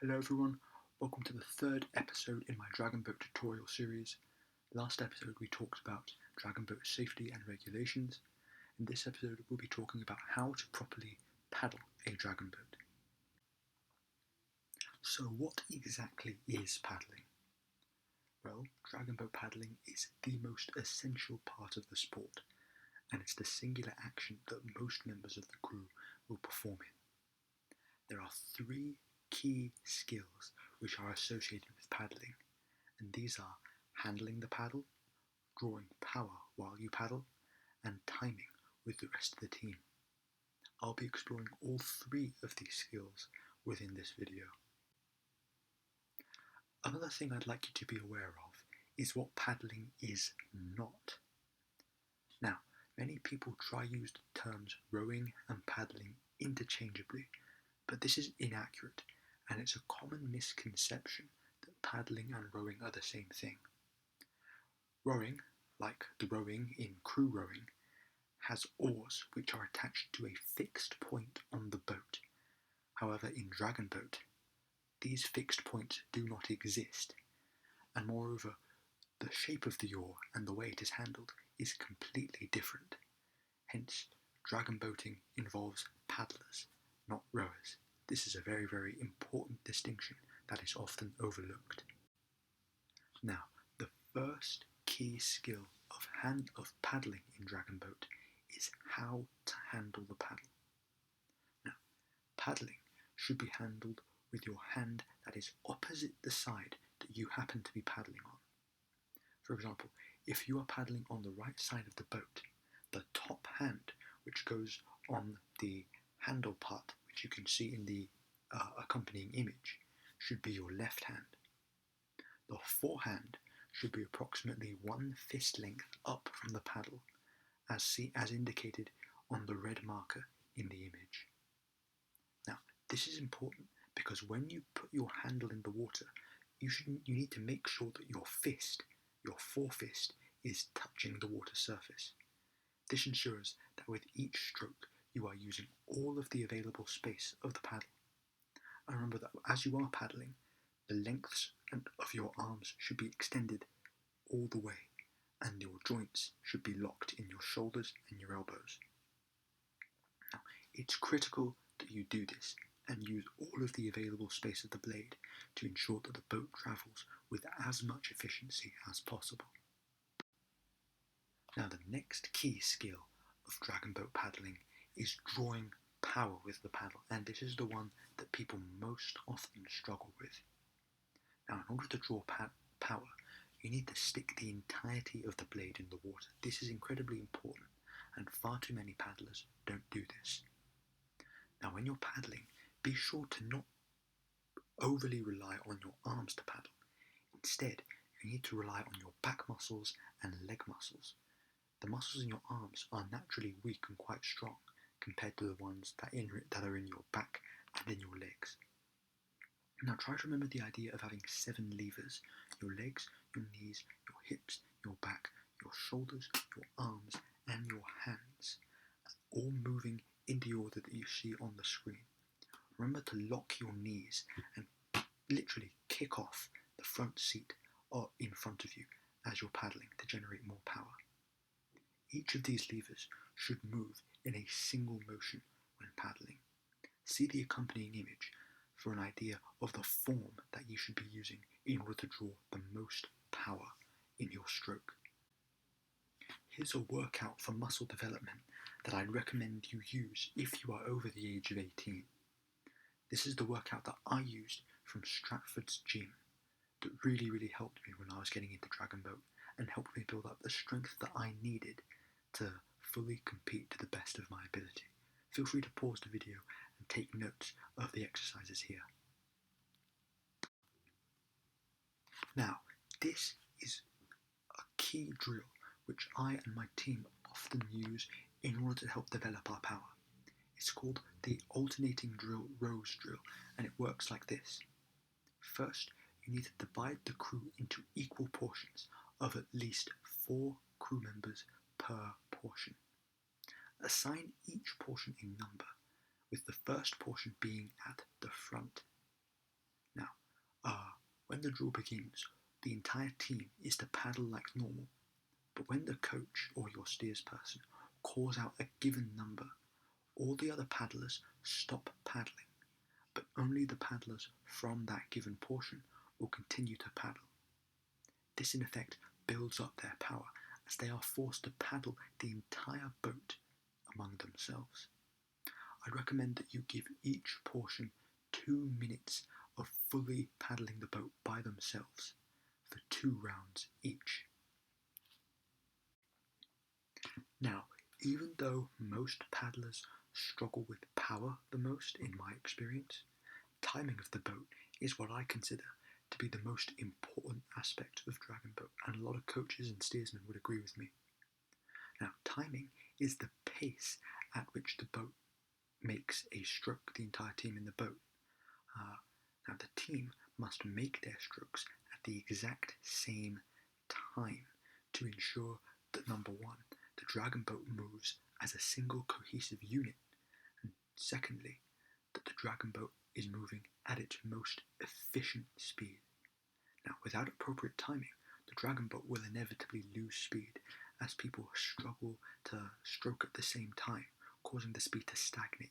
Hello everyone, welcome to the third episode in my Dragon Boat tutorial series. Last episode we talked about Dragon Boat safety and regulations. In this episode we'll be talking about how to properly paddle a Dragon Boat. So what exactly is paddling? Well, Dragon Boat paddling is the most essential part of the sport, and it's the singular action that most members of the crew will perform in. There are three key skills which are associated with paddling, and these are handling the paddle, drawing power while you paddle, and timing with the rest of the team. I'll be exploring all three of these skills within this video. Another thing I'd like you to be aware of is what paddling is not. Now, many people try to use the terms rowing and paddling interchangeably, but this is inaccurate, and it's a common misconception that paddling and rowing are the same thing. Rowing, like the rowing in crew rowing, has oars which are attached to a fixed point on the boat. However, in Dragon Boat, these fixed points do not exist, and moreover, the shape of the oar and the way it is handled is completely different. Hence, Dragon Boating involves paddlers, not rowers. This is a very, very important distinction that is often overlooked. Now, the first key skill of paddling in Dragon Boat is how to handle the paddle. Now, paddling should be handled with your hand that is opposite the side that you happen to be paddling on. For example, if you are paddling on the right side of the boat, the top hand, which goes on the handle part, which you can see in the accompanying image, should be your left hand. The forehand should be approximately one fist length up from the paddle, as indicated on the red marker in the image. Now, this is important because when you put your handle in the water, you need to make sure that your forefist, is touching the water surface. This ensures that with each stroke you are using all of the available space of the paddle. And remember that as you are paddling, the lengths of your arms should be extended all the way, and your joints should be locked in your shoulders and your elbows. Now, it's critical that you do this and use all of the available space of the blade to ensure that the boat travels with as much efficiency as possible. Now, the next key skill of Dragon Boat paddling is drawing power with the paddle, and this is the one that people most often struggle with. Now, in order to draw power, you need to stick the entirety of the blade in the water. This is incredibly important, and far too many paddlers don't do this. Now, when you're paddling, be sure to not overly rely on your arms to paddle. Instead, you need to rely on your back muscles and leg muscles. The muscles in your arms are naturally weak and quite strong compared to the ones that are in your back and in your legs. Now try to remember the idea of having 7 levers: your legs, your knees, your hips, your back, your shoulders, your arms, and your hands, all moving in the order that you see on the screen. Remember to lock your knees and literally kick off the front seat or in front of you as you're paddling to generate more power. Each of these levers should move in a single motion when paddling. See the accompanying image for an idea of the form that you should be using in order to draw the most power in your stroke. Here's a workout for muscle development that I'd recommend you use if you are over the age of 18. This is the workout that I used from Stratford's gym that really helped me when I was getting into Dragon Boat and helped me build up the strength that I needed to fully compete to the best of my ability. Feel free to pause the video and take notes of the exercises here. Now, this is a key drill which I and my team often use in order to help develop our power. It's called the alternating drill rows drill, and it works like this. First, you need to divide the crew into equal portions of at least 4 crew members per portion. Assign each portion a number, with the first portion being at the front. the drill begins, the entire team is to paddle like normal, but when the coach or your steersperson calls out a given number, all the other paddlers stop paddling, but only the paddlers from that given portion will continue to paddle. This in effect builds up their power as they are forced to paddle the entire boat among themselves. I'd recommend that you give each portion 2 minutes of fully paddling the boat by themselves for 2 rounds each. Now, even though most paddlers struggle with power the most in my experience, timing of the boat is what I consider to be the most important aspect of Dragon Boat, and a lot of coaches and steersmen would agree with me. Now, timing is the pace at which the boat makes a stroke, the entire team in the boat. Now, the team must make their strokes at the exact same time to ensure that, number one, the Dragon Boat moves as a single cohesive unit, and secondly, that the Dragon Boat is moving at its most efficient speed. Now, without appropriate timing, the Dragon Boat will inevitably lose speed as people struggle to stroke at the same time, causing the speed to stagnate,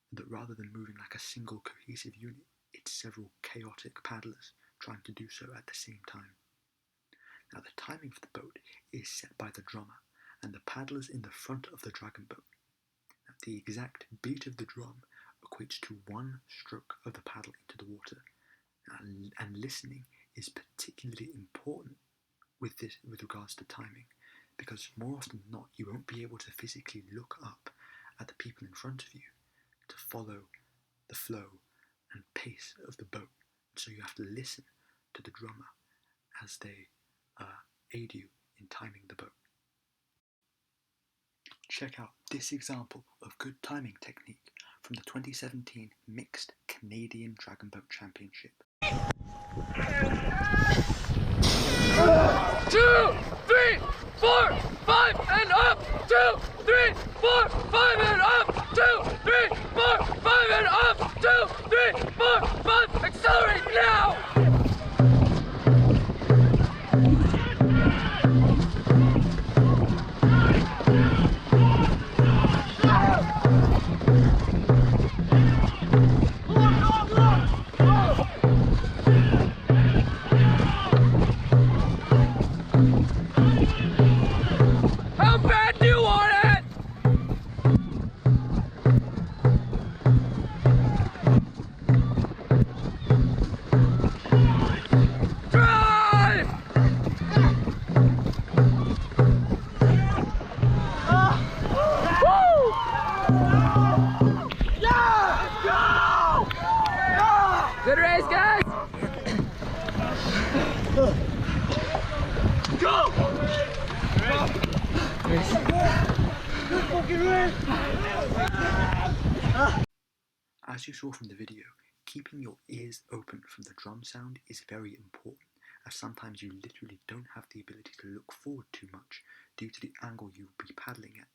and that rather than moving like a single cohesive unit, it's several chaotic paddlers trying to do so at the same time. Now, the timing of the boat is set by the drummer and the paddlers in the front of the Dragon Boat. Now, the exact beat of the drum equates to 1 stroke of the paddle into the water, and listening is particularly important with regards to timing, because more often than not you won't be able to physically look up at the people in front of you to follow the flow and pace of the boat, so you have to listen to the drummer as they aid you in timing the boat. Check out this example of good timing technique from the 2017 Mixed Canadian Dragon Boat Championship. 2, 3, 4, 5 and up! 2, 3, 4, 5 and up! 2, 3, 4, 5 and up! 2, 3, 4, 5! Accelerate now! How bad do you want it? Drive! Woo! Yeah! Go! Good race, guys! Go! As you saw from the video, keeping your ears open from the drum sound is very important, as sometimes you literally don't have the ability to look forward too much due to the angle you will be paddling at.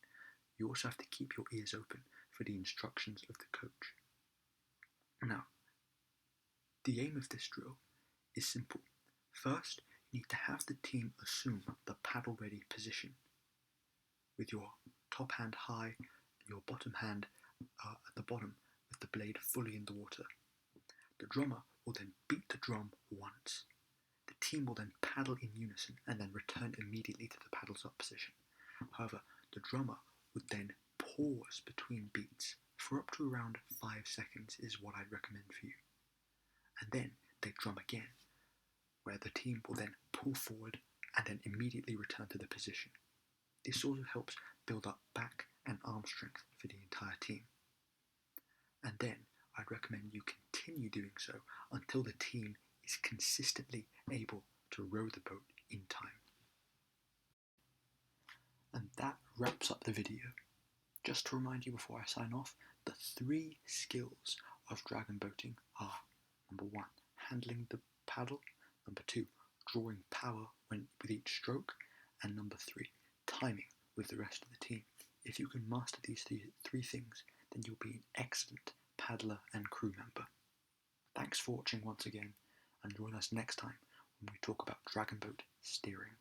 You also have to keep your ears open for the instructions of the coach. Now, the aim of this drill is simple. First, you need to have the team assume the paddle ready position, with your top hand high and your bottom hand at the bottom with the blade fully in the water. The drummer will then beat the drum once. The team will then paddle in unison and then return immediately to the paddles up position. However, the drummer would then pause between beats for up to around 5 seconds is what I'd recommend for you. And then they drum again, where the team will then pull forward and then immediately return to the position. This also helps build up back and arm strength for the entire team. And then I'd recommend you continue doing so until the team is consistently able to row the boat in time. And that wraps up the video. Just to remind you before I sign off, the 3 skills of dragon boating are: number 1, handling the paddle; number 2, drawing power with each stroke; and number 3, timing with the rest of the team. If you can master these 3 things, then you'll be an excellent paddler and crew member. Thanks for watching once again, and join us next time when we talk about dragon boat steering.